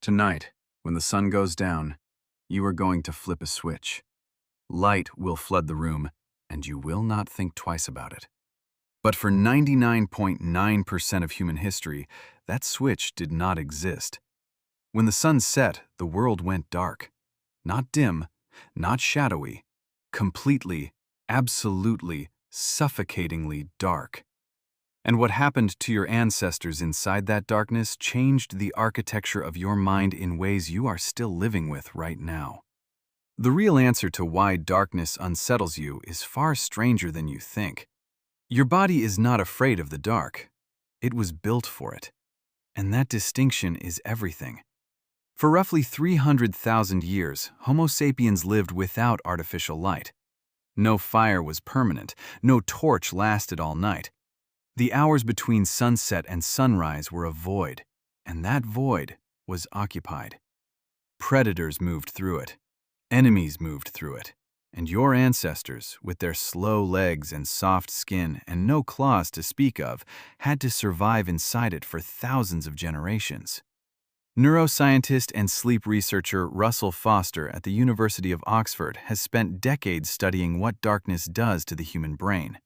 Tonight, when the sun goes down, you are going to flip a switch. Light will flood the room, and you will not think twice about it. But for 99.9% of human history, that switch did not exist. When the sun set, the world went dark. Not dim, not shadowy, completely, absolutely, suffocatingly dark. And what happened to your ancestors inside that darkness changed the architecture of your mind in ways you are still living with right now. The real answer to why darkness unsettles you is far stranger than you think. Your body is not afraid of the dark. It was built for it. And that distinction is everything. For roughly 300,000 years, Homo sapiens lived without artificial light. No fire was permanent, no torch lasted all night. The hours between sunset and sunrise were a void, and that void was occupied. Predators moved through it. Enemies moved through it. And your ancestors, with their slow legs and soft skin and no claws to speak of, had to survive inside it for thousands of generations. Neuroscientist and sleep researcher Russell Foster at the University of Oxford has spent decades studying what darkness does to the human brain.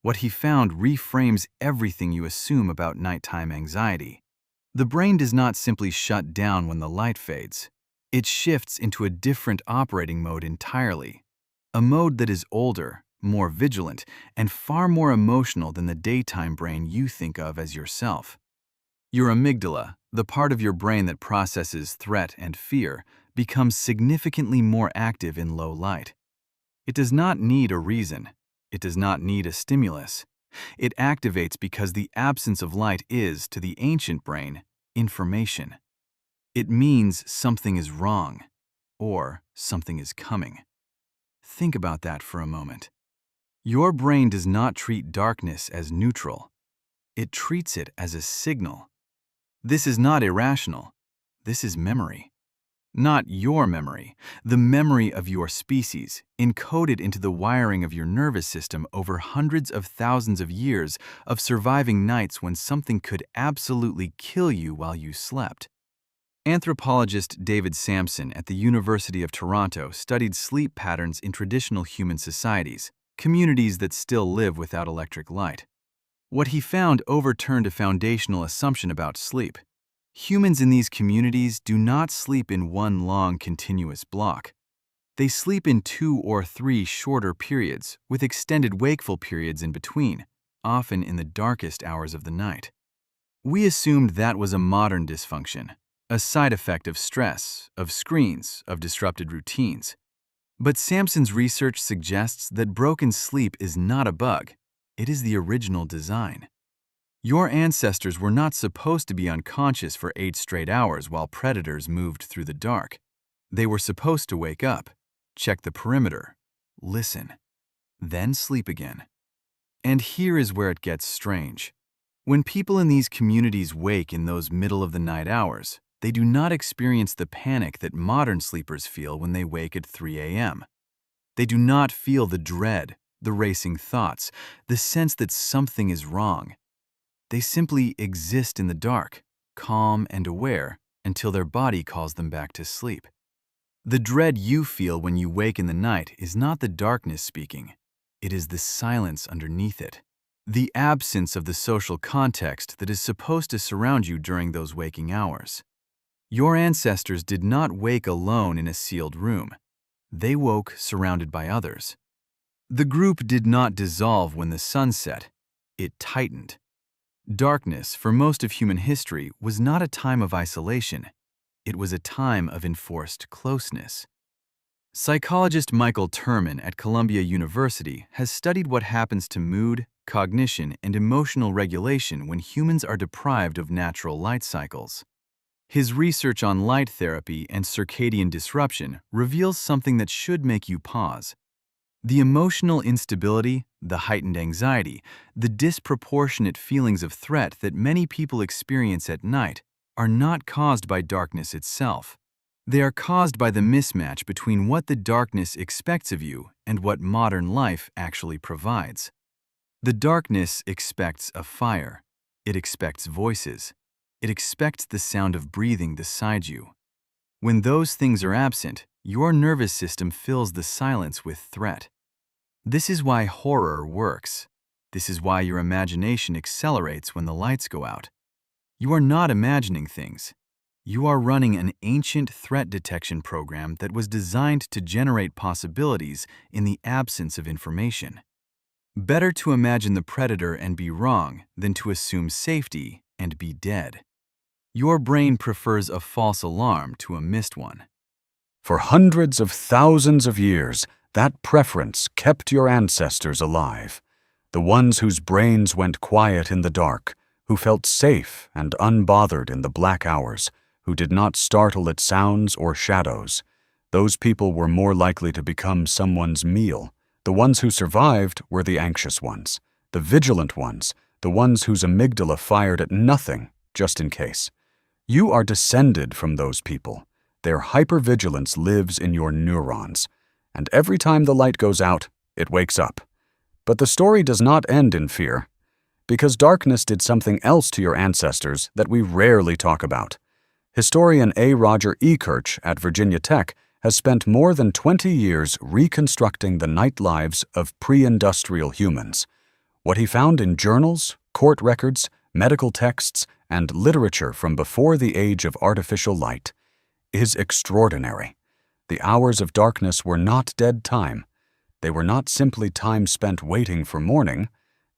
What he found reframes everything you assume about nighttime anxiety. The brain does not simply shut down when the light fades. It shifts into a different operating mode entirely. A mode that is older, more vigilant, and far more emotional than the daytime brain you think of as yourself. Your amygdala, the part of your brain that processes threat and fear, becomes significantly more active in low light. It does not need a reason. It does not need a stimulus. It activates because the absence of light is, to the ancient brain, information. It means something is wrong, or something is coming. Think about that for a moment. Your brain does not treat darkness as neutral. It treats it as a signal. This is not irrational. This is memory. Not your memory, the memory of your species, encoded into the wiring of your nervous system over hundreds of thousands of years of surviving nights when something could absolutely kill you while you slept. Anthropologist David Sampson at the University of Toronto studied sleep patterns in traditional human societies, communities that still live without electric light. What he found overturned a foundational assumption about sleep. Humans in these communities do not sleep in one long, continuous block. They sleep in 2 or 3 shorter periods, with extended wakeful periods in between, often in the darkest hours of the night. We assumed that was a modern dysfunction, a side effect of stress, of screens, of disrupted routines. But Sampson's research suggests that broken sleep is not a bug. It is the original design. Your ancestors were not supposed to be unconscious for 8 straight hours while predators moved through the dark. They were supposed to wake up, check the perimeter, listen, then sleep again. And here is where it gets strange. When people in these communities wake in those middle-of-the-night hours, they do not experience the panic that modern sleepers feel when they wake at 3 a.m. They do not feel the dread, the racing thoughts, the sense that something is wrong. They simply exist in the dark, calm and aware, until their body calls them back to sleep. The dread you feel when you wake in the night is not the darkness speaking. It is the silence underneath it, the absence of the social context that is supposed to surround you during those waking hours. Your ancestors did not wake alone in a sealed room. They woke surrounded by others. The group did not dissolve when the sun set. It tightened. Darkness, for most of human history, was not a time of isolation. It was a time of enforced closeness. Psychologist Michael Terman at Columbia University has studied what happens to mood, cognition, and emotional regulation when humans are deprived of natural light cycles. His research on light therapy and circadian disruption reveals something that should make you pause. The emotional instability, the heightened anxiety, the disproportionate feelings of threat that many people experience at night are not caused by darkness itself. They are caused by the mismatch between what the darkness expects of you and what modern life actually provides. The darkness expects a fire. It expects voices. It expects the sound of breathing beside you. When those things are absent, your nervous system fills the silence with threat. This is why horror works. This is why your imagination accelerates when the lights go out. You are not imagining things. You are running an ancient threat detection program that was designed to generate possibilities in the absence of information. Better to imagine the predator and be wrong than to assume safety and be dead. Your brain prefers a false alarm to a missed one. For hundreds of thousands of years, that preference kept your ancestors alive. The ones whose brains went quiet in the dark, who felt safe and unbothered in the black hours, who did not startle at sounds or shadows. Those people were more likely to become someone's meal. The ones who survived were the anxious ones, the vigilant ones, the ones whose amygdala fired at nothing, just in case. You are descended from those people. Their hypervigilance lives in your neurons, and every time the light goes out, it wakes up. But the story does not end in fear, because darkness did something else to your ancestors that we rarely talk about. Historian A. Roger Ekirch at Virginia Tech has spent more than 20 years reconstructing the night lives of pre-industrial humans. What he found in journals, court records, medical texts, and literature from before the age of artificial light is extraordinary. The hours of darkness were not dead time. They were not simply time spent waiting for morning.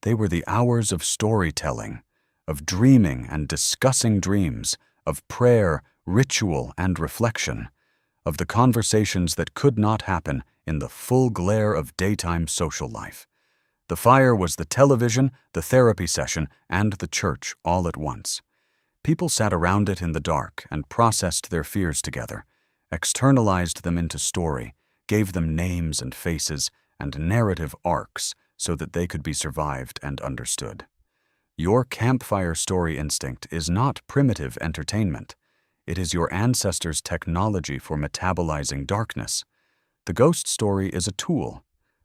They were the hours of storytelling, of dreaming and discussing dreams, of prayer, ritual, and reflection, of the conversations that could not happen in the full glare of daytime social life. The fire was the television, the therapy session, and the church all at once. People sat around it in the dark and processed their fears together, externalized them into story, gave them names and faces and narrative arcs so that they could be survived and understood. Your campfire story instinct is not primitive entertainment. It is your ancestors' technology for metabolizing darkness. The ghost story is a tool.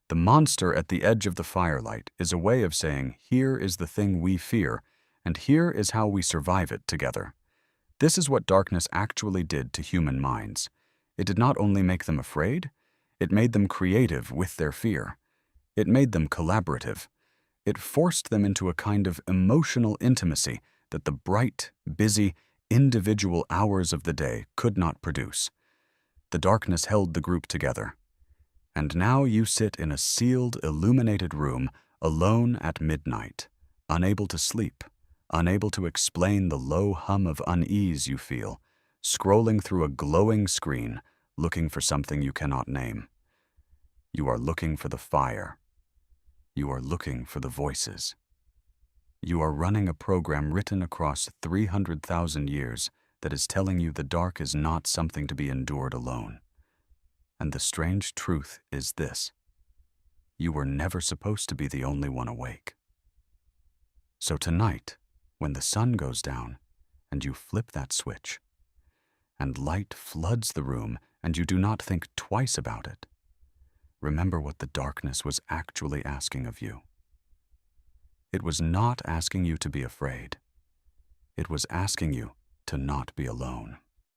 The monster at the edge of the firelight is a way of saying, here is the thing we fear, and here is how we survive it together. This is what darkness actually did to human minds. It did not only make them afraid, it made them creative with their fear. It made them collaborative. It forced them into a kind of emotional intimacy that the bright, busy, individual hours of the day could not produce. The darkness held the group together. And now you sit in a sealed, illuminated room, alone at midnight, unable to sleep, unable to explain the low hum of unease you feel, scrolling through a glowing screen, looking for something you cannot name. You are looking for the fire. You are looking for the voices. You are running a program written across 300,000 years that is telling you the dark is not something to be endured alone. And the strange truth is this: you were never supposed to be the only one awake. So tonight, when the sun goes down and you flip that switch, and light floods the room and you do not think twice about it, remember what the darkness was actually asking of you. It was not asking you to be afraid. It was asking you to not be alone.